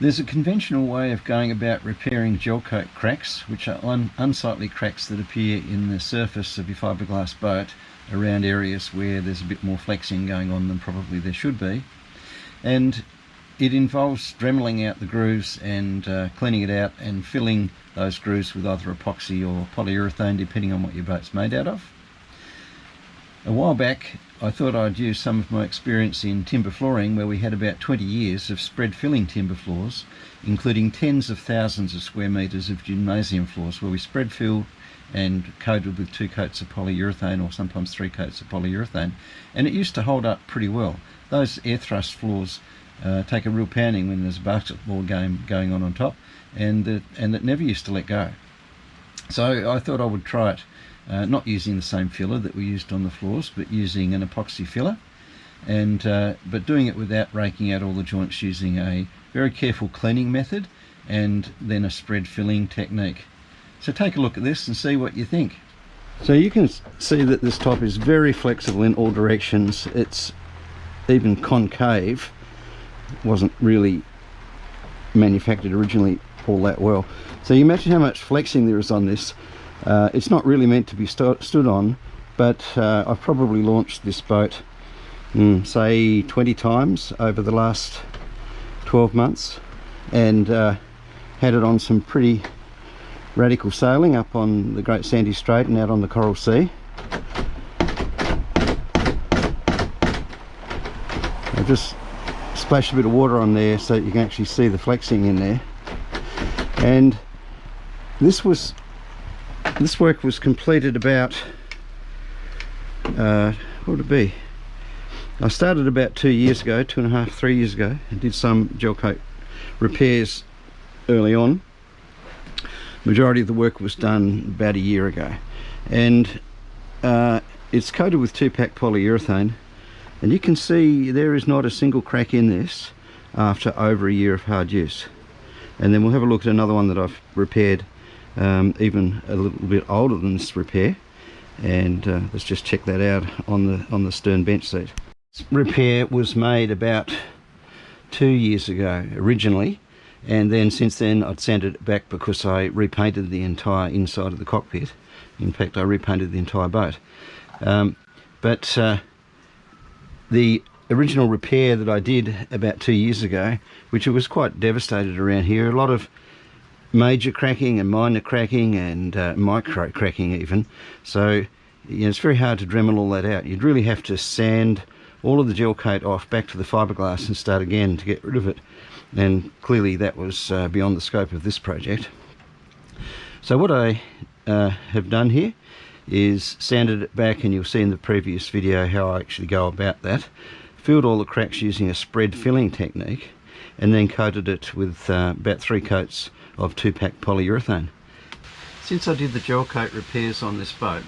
There's a conventional way of going about repairing gel coat cracks, which are unsightly cracks that appear in the surface of your fiberglass boat around areas where there's a bit more flexing going on than probably there should be. And it involves dremeling out the grooves and cleaning it out and filling those grooves with either epoxy or polyurethane, depending on what your boat's made out of. A while back I thought I'd use some of my experience in timber flooring, where we had about 20 years of spread filling timber floors, including tens of thousands of square metres of gymnasium floors where we spread filled and coated with 2 coats of polyurethane, or sometimes 3 coats of polyurethane, and it used to hold up pretty well. Those air thrust floors take a real pounding when there's a basketball game going on top, and it never used to let go. So I thought I would try it, not using the same filler that we used on the floors, but using an epoxy filler, and but doing it without raking out all the joints, using a very careful cleaning method and then a spread filling technique. So take a look at this and see what you think. So you can see that this top is very flexible in all directions. It's even concave. It wasn't really manufactured originally all that well. So you imagine how much flexing there is on this. It's not really meant to be stood on, but I've probably launched this boat say 20 times over the last 12 months, and had it on some pretty radical sailing up on the Great Sandy Strait and out on the Coral Sea. I've just splashed a bit of water on there so that you can actually see the flexing in there. And this work was completed about what would it be? I started about 2 years ago, 2.5, 3 years ago, and did some Gelcoat repairs early on. Majority of the work was done about a year ago, and it's coated with 2-pack polyurethane, and you can see there is not a single crack in this after over a year of hard use. And then we'll have a look at another one that I've repaired, even a little bit older than this repair, and let's just check that out on the stern bench seat. This repair was made about 2 years ago originally, and then since then I'd sanded it back because I repainted the entire inside of the cockpit. In fact, I repainted the entire boat. But the original repair that I did about 2 years ago, which it was quite devastated around here, a lot of major cracking and minor cracking and micro cracking even. So it's very hard to Dremel all that out. You'd really have to sand all of the gel coat off back to the fiberglass and start again to get rid of it. And clearly that was beyond the scope of this project. So what I have done here is sanded it back, and you'll see in the previous video how I actually go about that. Filled all the cracks using a spread filling technique, and then coated it with about 3 coats of 2-pack polyurethane. Since I did the gel coat repairs on this boat,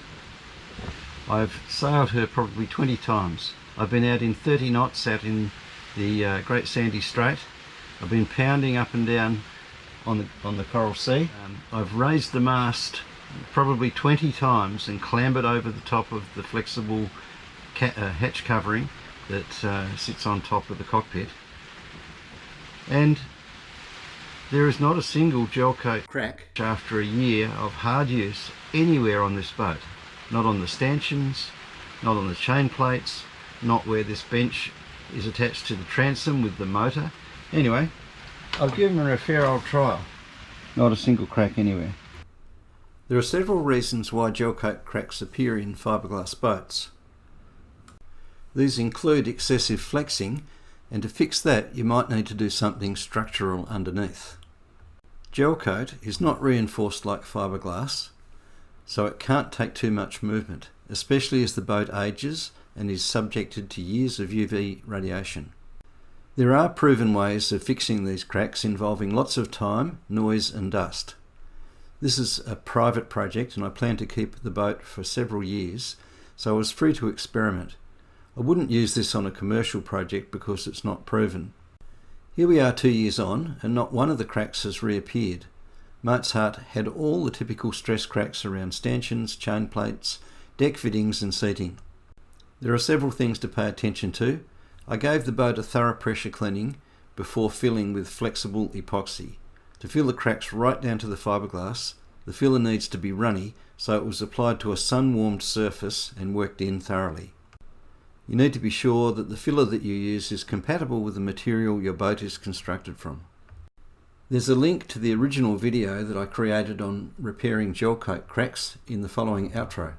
I've sailed her probably 20 times. I've been out in 30 knots out in the Great Sandy Strait. I've been pounding up and down on the Coral Sea. I've raised the mast probably 20 times and clambered over the top of the flexible hatch covering that sits on top of the cockpit. And there is not a single gel coat crack after a year of hard use anywhere on this boat. Not on the stanchions, not on the chain plates, not where this bench is attached to the transom with the motor. Anyway, I've given her a fair old trial. Not a single crack anywhere. There are several reasons why gel coat cracks appear in fiberglass boats. These include excessive flexing, and to fix that you might need to do something structural underneath. Gel coat is not reinforced like fiberglass, so it can't take too much movement, especially as the boat ages and is subjected to years of UV radiation. There are proven ways of fixing these cracks involving lots of time, noise and dust. This is a private project and I plan to keep the boat for several years, so I was free to experiment. I wouldn't use this on a commercial project because it's not proven. Here we are 2 years on, and not one of the cracks has reappeared. Mozart had all the typical stress cracks around stanchions, chain plates, deck fittings and seating. There are several things to pay attention to. I gave the boat a thorough pressure cleaning before filling with flexible epoxy. To fill the cracks right down to the fiberglass, the filler needs to be runny, so it was applied to a sun-warmed surface and worked in thoroughly. You need to be sure that the filler that you use is compatible with the material your boat is constructed from. There's a link to the original video that I created on repairing gel coat cracks in the following outro.